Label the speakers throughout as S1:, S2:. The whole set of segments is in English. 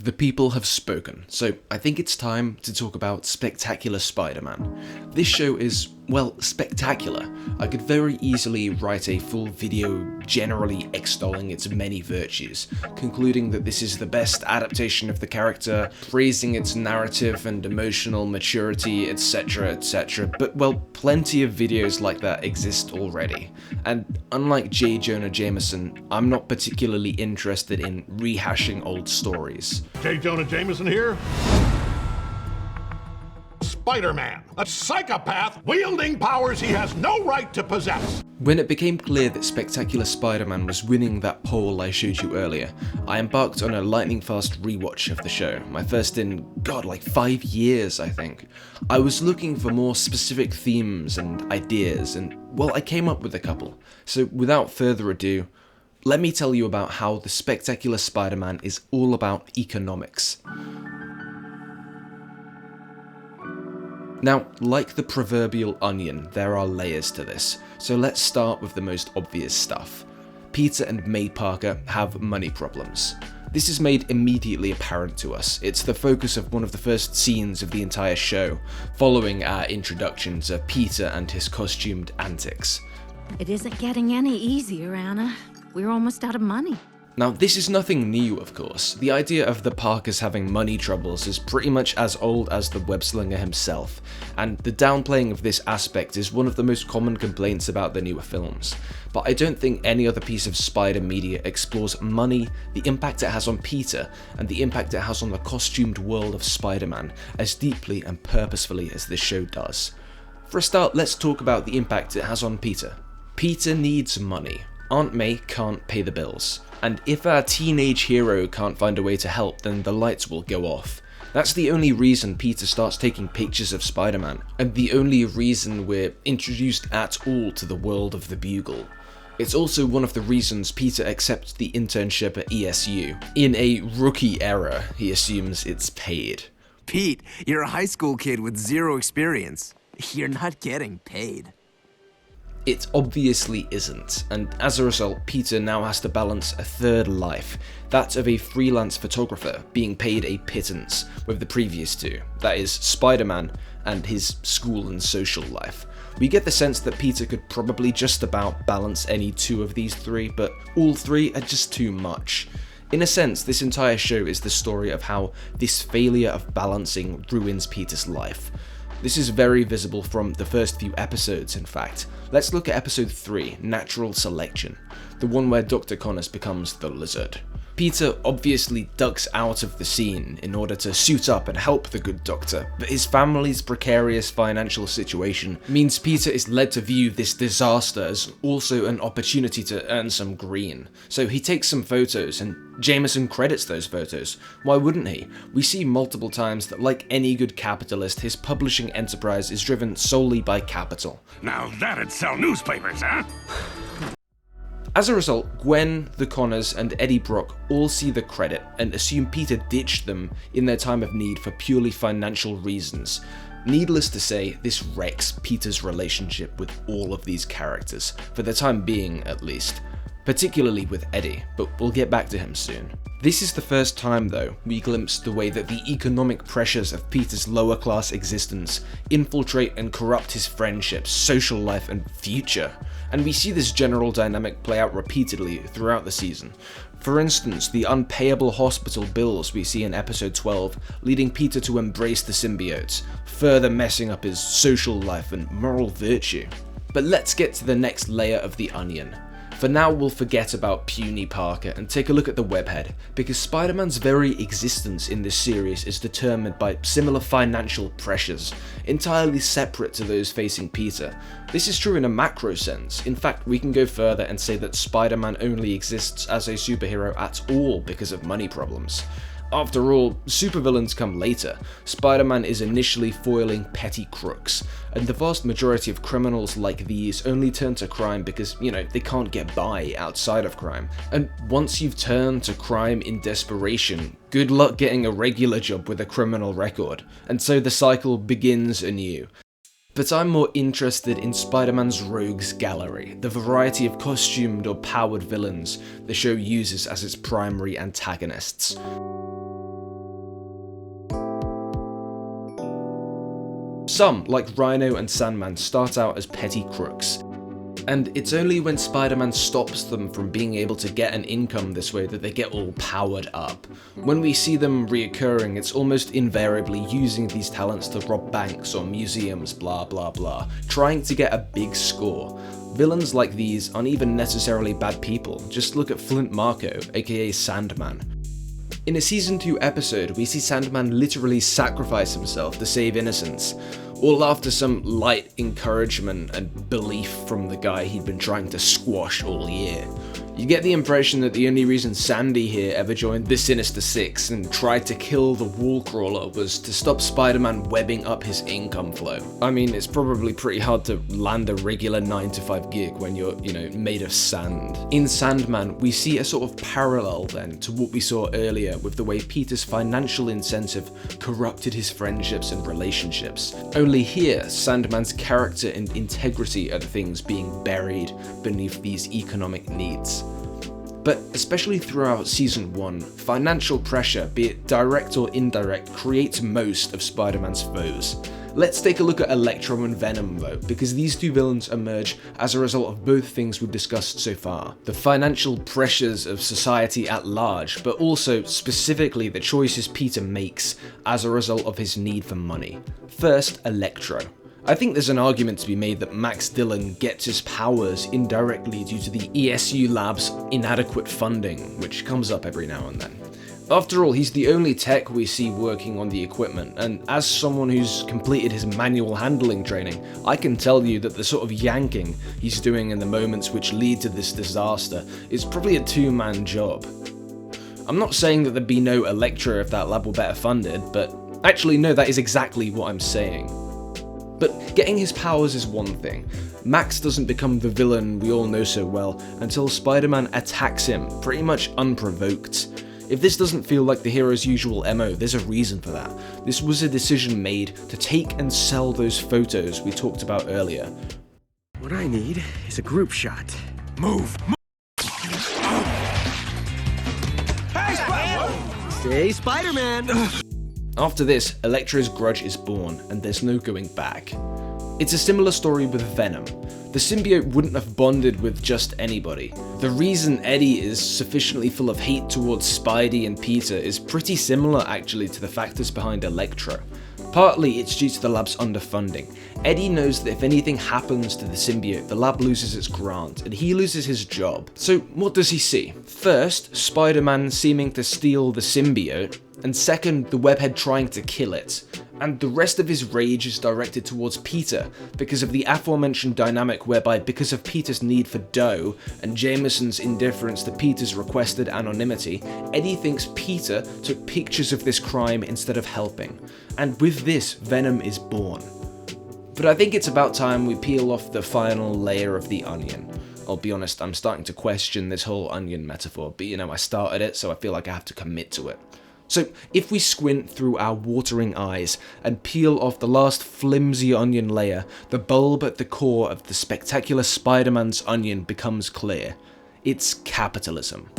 S1: The people have spoken, so I think it's time to talk about Spectacular Spider-Man. This show is, well, spectacular. I could very easily write a full video generally extolling its many virtues, concluding that this is the best adaptation of the character, praising its narrative and emotional maturity, etc, but well, plenty of videos like that exist already. And unlike J. Jonah Jameson, I'm not particularly interested in rehashing old stories.
S2: J. Jonah Jameson here. Spider-Man, a psychopath wielding powers he has no right to possess.
S1: When it became clear that Spectacular Spider-Man was winning that poll I showed you earlier, I embarked on a lightning-fast rewatch of the show, my first in, like 5 years, I think. I was looking for more specific themes and ideas, and, well, I came up with a couple. So without further ado, let me tell you about how the Spectacular Spider-Man is all about economics. Now, like the proverbial onion, there are layers to this, so let's start with the most obvious stuff. Peter and May Parker have money problems. This is made immediately apparent to us. It's the focus of one of the first scenes of the entire show, following our introduction to Peter and his costumed antics.
S3: It isn't getting any easier, Anna. We're almost out of money.
S1: Now, this is nothing new, of course. The idea of the Parkers having money troubles is pretty much as old as the web-slinger himself, and the downplaying of this aspect is one of the most common complaints about the newer films. But I don't think any other piece of Spider media explores money, the impact it has on Peter, and the impact it has on the costumed world of Spider-Man as deeply and purposefully as this show does. For a start, let's talk about the impact it has on Peter. Peter needs money. Aunt May can't pay the bills. And if our teenage hero can't find a way to help, then the lights will go off. That's the only reason Peter starts taking pictures of Spider-Man, and the only reason we're introduced at all to the world of the Bugle. It's also one of the reasons Peter accepts the internship at ESU. In a rookie error, he assumes it's paid.
S4: Pete, you're a high school kid with zero experience. You're not getting paid.
S1: It obviously isn't, and as a result, Peter now has to balance a third life, that of a freelance photographer being paid a pittance, with the previous two, that is, Spider-Man and his school and social life. We get the sense that Peter could probably just about balance any two of these three, but all three are just too much. In a sense, this entire show is the story of how this failure of balancing ruins Peter's life. This is very visible from the first few episodes, in fact. Let's look at episode 3, Natural Selection, the one where Dr. Connors becomes the Lizard. Peter obviously ducks out of the scene in order to suit up and help the good doctor, but his family's precarious financial situation means Peter is led to view this disaster as also an opportunity to earn some green. So he takes some photos, and Jameson credits those photos. Why wouldn't he? We see multiple times that, like any good capitalist, his publishing enterprise is driven solely by capital.
S2: Now that'd sell newspapers, huh?
S1: As a result, Gwen, the Connors, and Eddie Brock all see the credit and assume Peter ditched them in their time of need for purely financial reasons. Needless to say, this wrecks Peter's relationship with all of these characters, for the time being at least. Particularly with Eddie, but we'll get back to him soon. This is the first time, though, we glimpse the way that the economic pressures of Peter's lower class existence infiltrate and corrupt his friendships, social life, and future. And we see this general dynamic play out repeatedly throughout the season. For instance, the unpayable hospital bills we see in episode 12, leading Peter to embrace the symbiotes, further messing up his social life and moral virtue. But let's get to the next layer of the onion. For now, we'll forget about puny Parker and take a look at the webhead, because Spider-Man's very existence in this series is determined by similar financial pressures, entirely separate to those facing Peter. This is true in a macro sense. In fact, we can go further and say that Spider-Man only exists as a superhero at all because of money problems. After all, supervillains come later. Spider-Man is initially foiling petty crooks, and the vast majority of criminals like these only turn to crime because, they can't get by outside of crime. And once you've turned to crime in desperation, good luck getting a regular job with a criminal record, and so the cycle begins anew. But I'm more interested in Spider-Man's rogues gallery, the variety of costumed or powered villains the show uses as its primary antagonists. Some, like Rhino and Sandman, start out as petty crooks, and it's only when Spider-Man stops them from being able to get an income this way that they get all powered up. When we see them reoccurring, it's almost invariably using these talents to rob banks or museums, blah blah blah, trying to get a big score. Villains like these aren't even necessarily bad people, just look at Flint Marko, aka Sandman. In a Season 2 episode, we see Sandman literally sacrifice himself to save innocents, all after some light encouragement and belief from the guy he'd been trying to squash all year. You get the impression that the only reason Sandy here ever joined the Sinister Six and tried to kill the Wallcrawler was to stop Spider-Man webbing up his income flow. I mean, it's probably pretty hard to land a regular 9-to-5 gig when you're, made of sand. In Sandman, we see a sort of parallel then to what we saw earlier with the way Peter's financial incentive corrupted his friendships and relationships. Only here, Sandman's character and integrity are the things being buried beneath these economic needs. But especially throughout Season 1, financial pressure, be it direct or indirect, creates most of Spider-Man's foes. Let's take a look at Electro and Venom though, because these two villains emerge as a result of both things we've discussed so far. The financial pressures of society at large, but also specifically the choices Peter makes as a result of his need for money. First, Electro. I think there's an argument to be made that Max Dillon gets his powers indirectly due to the ESU lab's inadequate funding, which comes up every now and then. After all, he's the only tech we see working on the equipment, and as someone who's completed his manual handling training, I can tell you that the sort of yanking he's doing in the moments which lead to this disaster is probably a two-man job. I'm not saying that there'd be no Electro if that lab were better funded, but actually no, that is exactly what I'm saying. But getting his powers is one thing. Max doesn't become the villain we all know so well until Spider-Man attacks him, pretty much unprovoked. If this doesn't feel like the hero's usual MO, there's a reason for that. This was a decision made to take and sell those photos we talked about earlier.
S5: What I need is a group shot. Move! Say Spider-Man!
S1: After this, Electro's grudge is born, and there's no going back. It's a similar story with Venom. The symbiote wouldn't have bonded with just anybody. The reason Eddie is sufficiently full of hate towards Spidey and Peter is pretty similar actually to the factors behind Electro. Partly it's due to the lab's underfunding. Eddie knows that if anything happens to the symbiote, the lab loses its grant, and he loses his job. So what does he see? First, Spider-Man seeming to steal the symbiote, and second, the webhead trying to kill it. And the rest of his rage is directed towards Peter, because of the aforementioned dynamic whereby because of Peter's need for dough, and Jameson's indifference to Peter's requested anonymity, Eddie thinks Peter took pictures of this crime instead of helping. And with this, Venom is born. But I think it's about time we peel off the final layer of the onion. I'll be honest, I'm starting to question this whole onion metaphor, but I started it, so I feel like I have to commit to it. So if we squint through our watering eyes and peel off the last flimsy onion layer, the bulb at the core of the spectacular Spider-Man's onion becomes clear. It's capitalism.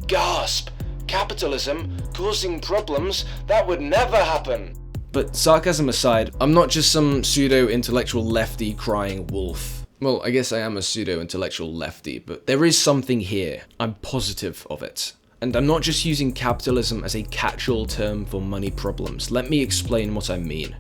S1: Gasp! Capitalism? Causing problems? That would never happen! But sarcasm aside, I'm not just some pseudo-intellectual lefty crying wolf. Well, I guess I am a pseudo-intellectual lefty, but there is something here. I'm positive of it. And I'm not just using capitalism as a catch-all term for money problems. Let me explain what I mean.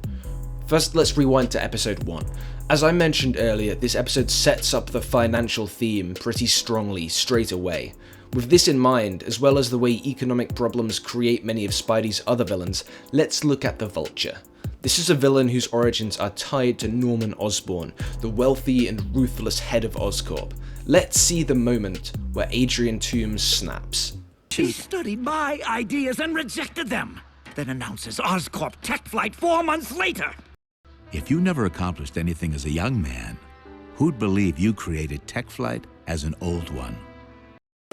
S1: First, let's rewind to episode 1. As I mentioned earlier, this episode sets up the financial theme pretty strongly straight away. With this in mind, as well as the way economic problems create many of Spidey's other villains, let's look at the Vulture. This is a villain whose origins are tied to Norman Osborn, the wealthy and ruthless head of Oscorp. Let's see the moment where Adrian Toomes snaps.
S6: He studied my ideas and rejected them, then announces Oscorp tech flight 4 months later.
S7: If you never accomplished anything as a young man, who'd believe you created tech flight as an old one?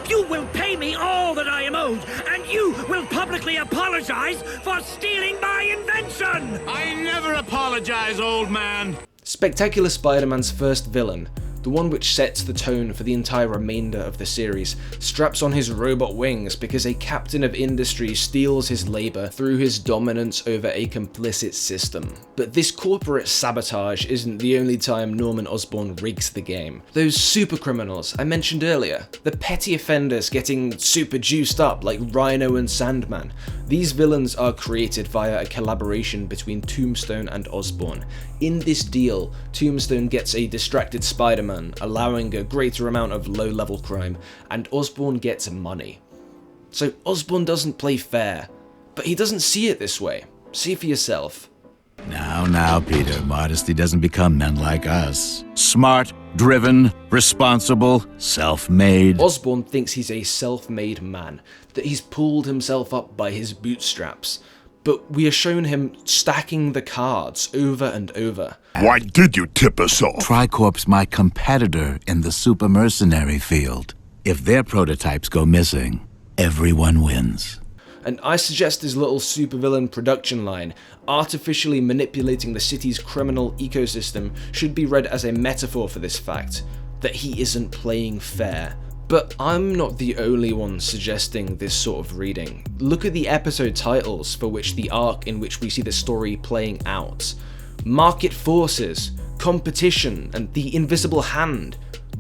S6: You will pay me all that I am owed, and you will publicly apologize for stealing my invention!
S8: I never apologize, old man!
S1: Spectacular Spider-Man's first villain, the one which sets the tone for the entire remainder of the series, straps on his robot wings because a captain of industry steals his labor through his dominance over a complicit system. But this corporate sabotage isn't the only time Norman Osborn rigs the game. Those super criminals I mentioned earlier, the petty offenders getting super juiced up like Rhino and Sandman, these villains are created via a collaboration between Tombstone and Osborne. In this deal, Tombstone gets a distracted Spider-Man, allowing a greater amount of low-level crime, and Osborne gets money. So Osborne doesn't play fair, but he doesn't see it this way. See for yourself.
S7: Now, Peter, modesty doesn't become men like us. Smart, driven, responsible, self-made.
S1: Osborne thinks he's a self-made man, that he's pulled himself up by his bootstraps. But we are shown him stacking the cards over and over.
S2: Why did you tip us off?
S7: Tricorp's my competitor in the super mercenary field. If their prototypes go missing, everyone wins.
S1: And I suggest his little supervillain production line, artificially manipulating the city's criminal ecosystem, should be read as a metaphor for this fact, that he isn't playing fair. But I'm not the only one suggesting this sort of reading. Look at the episode titles for which the arc in which we see the story playing out. Market Forces, Competition, and The Invisible Hand.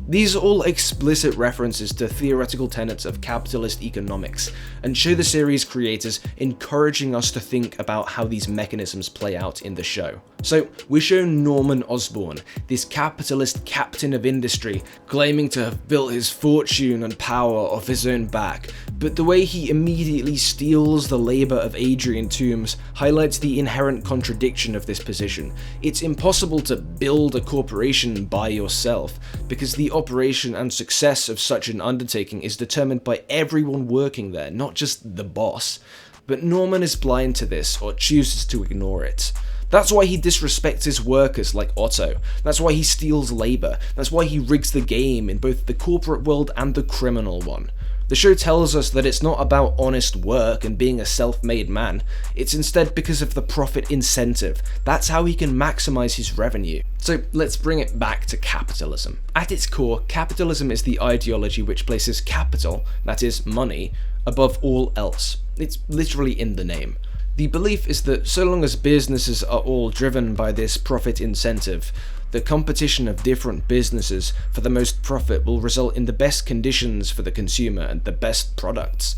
S1: These are all explicit references to theoretical tenets of capitalist economics, and show the series creators encouraging us to think about how these mechanisms play out in the show. So we're shown Norman Osborn, this capitalist captain of industry, claiming to have built his fortune and power off his own back, but the way he immediately steals the labor of Adrian Toomes highlights the inherent contradiction of this position. It's impossible to build a corporation by yourself, because the operation and success of such an undertaking is determined by everyone working there, not just the boss. But Norman is blind to this, or chooses to ignore it. That's why he disrespects his workers like Otto. That's why he steals labor. That's why he rigs the game in both the corporate world and the criminal one. The show tells us that it's not about honest work and being a self-made man, it's instead because of the profit incentive. That's how he can maximize his revenue. So let's bring it back to capitalism. At its core, capitalism is the ideology which places capital, that is money, above all else. It's literally in the name. The belief is that so long as businesses are all driven by this profit incentive, the competition of different businesses for the most profit will result in the best conditions for the consumer and the best products.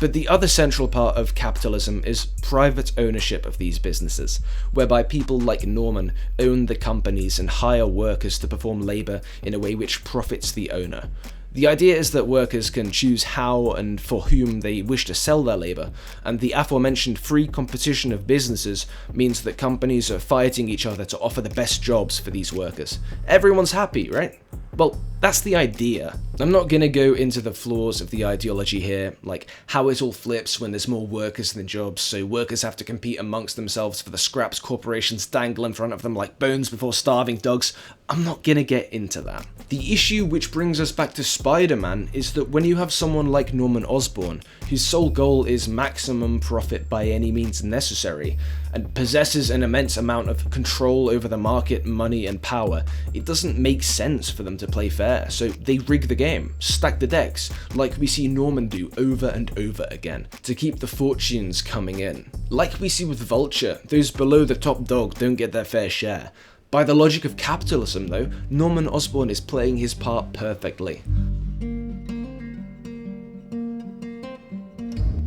S1: But the other central part of capitalism is private ownership of these businesses, whereby people like Norman own the companies and hire workers to perform labor in a way which profits the owner. The idea is that workers can choose how and for whom they wish to sell their labor, and the aforementioned free competition of businesses means that companies are fighting each other to offer the best jobs for these workers. Everyone's happy, right? Well, that's the idea. I'm not gonna go into the flaws of the ideology here, like how it all flips when there's more workers than jobs, so workers have to compete amongst themselves for the scraps corporations dangle in front of them like bones before starving dogs. I'm not gonna get into that. The issue which brings us back to Spider-Man is that when you have someone like Norman Osborn, whose sole goal is maximum profit by any means necessary, and possesses an immense amount of control over the market, money, and power, it doesn't make sense for them to play fair, so they rig the game, stack the decks, like we see Norman do over and over again, to keep the fortunes coming in. Like we see with Vulture, those below the top dog don't get their fair share. By the logic of capitalism though, Norman Osborn is playing his part perfectly.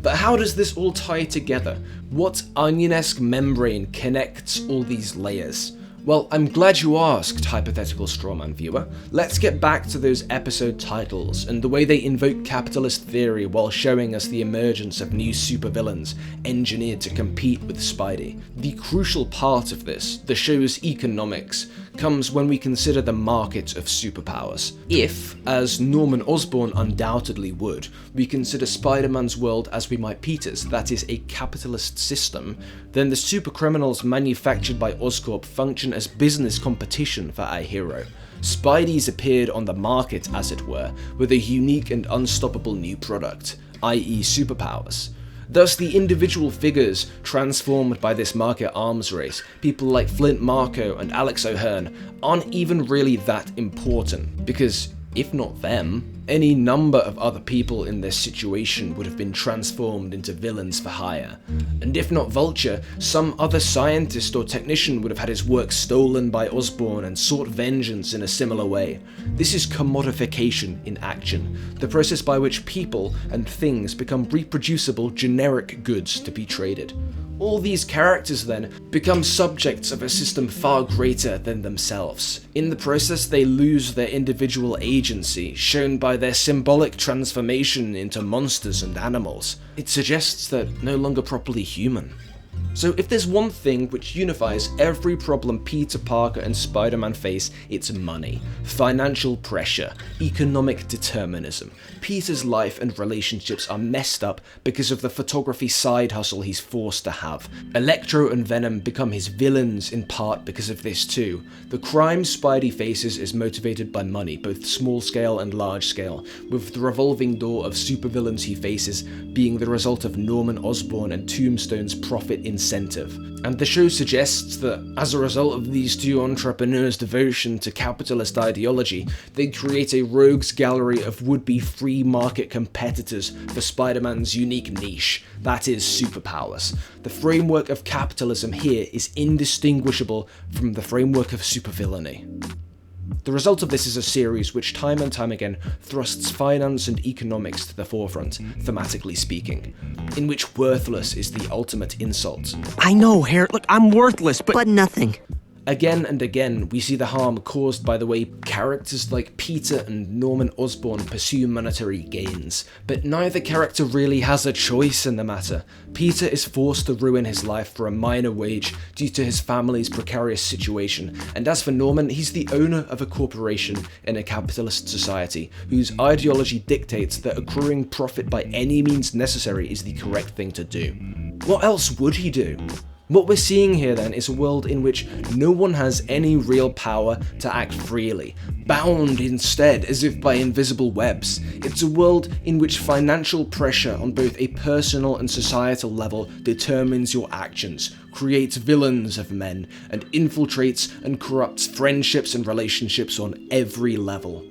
S1: But how does this all tie together? What onion-esque membrane connects all these layers? Well, I'm glad you asked, hypothetical strawman viewer. Let's get back to those episode titles and the way they invoke capitalist theory while showing us the emergence of new supervillains engineered to compete with Spidey. The crucial part of this, the show's economics, comes when we consider the market of superpowers. If, as Norman Osborn undoubtedly would, we consider Spider-Man's world as we might Peter's, that is a capitalist system, then the supercriminals manufactured by Oscorp function as business competition for our hero. Spidey's appeared on the market, as it were, with a unique and unstoppable new product, i.e. superpowers. Thus, the individual figures transformed by this market arms race, people like Flint Marko and Alex O'Hearn, aren't even really that important, because if not them, any number of other people in this situation would have been transformed into villains for hire. And if not Vulture, some other scientist or technician would have had his work stolen by Osborne and sought vengeance in a similar way. This is commodification in action, the process by which people and things become reproducible generic goods to be traded. All these characters then become subjects of a system far greater than themselves. In the process, they lose their individual agency, shown by their symbolic transformation into monsters and animals. It suggests they're no longer properly human. So if there's one thing which unifies every problem Peter Parker and Spider-Man face, it's money, financial pressure, economic determinism. Peter's life and relationships are messed up because of the photography side hustle he's forced to have. Electro and Venom become his villains in part because of this too. The crime Spidey faces is motivated by money, both small scale and large scale, with the revolving door of supervillains he faces being the result of Norman Osborn and Tombstone's profit incentive. And the show suggests that, as a result of these two entrepreneurs' devotion to capitalist ideology, they create a rogues gallery of would-be free market competitors for Spider-Man's unique niche, that is superpowers. The framework of capitalism here is indistinguishable from the framework of supervillainy. The result of this is a series which time and time again thrusts finance and economics to the forefront, thematically speaking, in which worthless is the ultimate insult.
S5: I know, Harry. Look, I'm worthless, but nothing.
S1: Again and again, we see the harm caused by the way characters like Peter and Norman Osborn pursue monetary gains, but neither character really has a choice in the matter. Peter is forced to ruin his life for a minor wage due to his family's precarious situation, and as for Norman, he's the owner of a corporation in a capitalist society whose ideology dictates that accruing profit by any means necessary is the correct thing to do. What else would he do? What we're seeing here then is a world in which no one has any real power to act freely, bound instead as if by invisible webs. It's a world in which financial pressure on both a personal and societal level determines your actions, creates villains of men, and infiltrates and corrupts friendships and relationships on every level.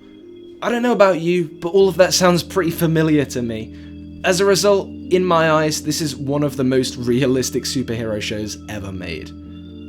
S1: I don't know about you, but all of that sounds pretty familiar to me. As a result, in my eyes, this is one of the most realistic superhero shows ever made.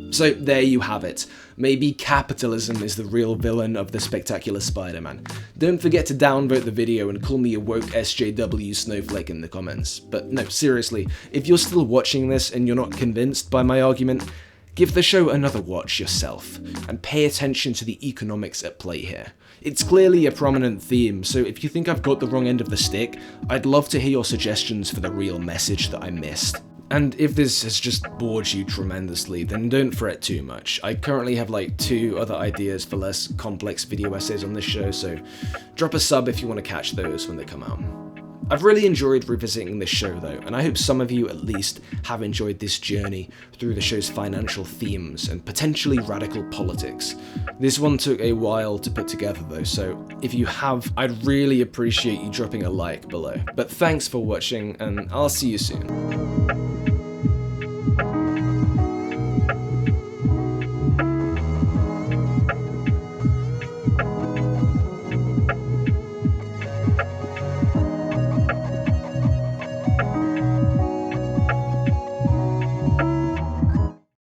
S1: So there you have it. Maybe capitalism is the real villain of the Spectacular Spider-Man. Don't forget to downvote the video and call me a woke SJW snowflake in the comments. But no, seriously, if you're still watching this and you're not convinced by my argument, give the show another watch yourself, and pay attention to the economics at play here. It's clearly a prominent theme, so if you think I've got the wrong end of the stick, I'd love to hear your suggestions for the real message that I missed. And if this has just bored you tremendously, then don't fret too much. I currently have like 2 other ideas for less complex video essays on this show, so drop a sub if you want to catch those when they come out. I've really enjoyed revisiting this show though, and I hope some of you at least have enjoyed this journey through the show's financial themes and potentially radical politics. This one took a while to put together though, so if you have, I'd really appreciate you dropping a like below. But thanks for watching, and I'll see you soon.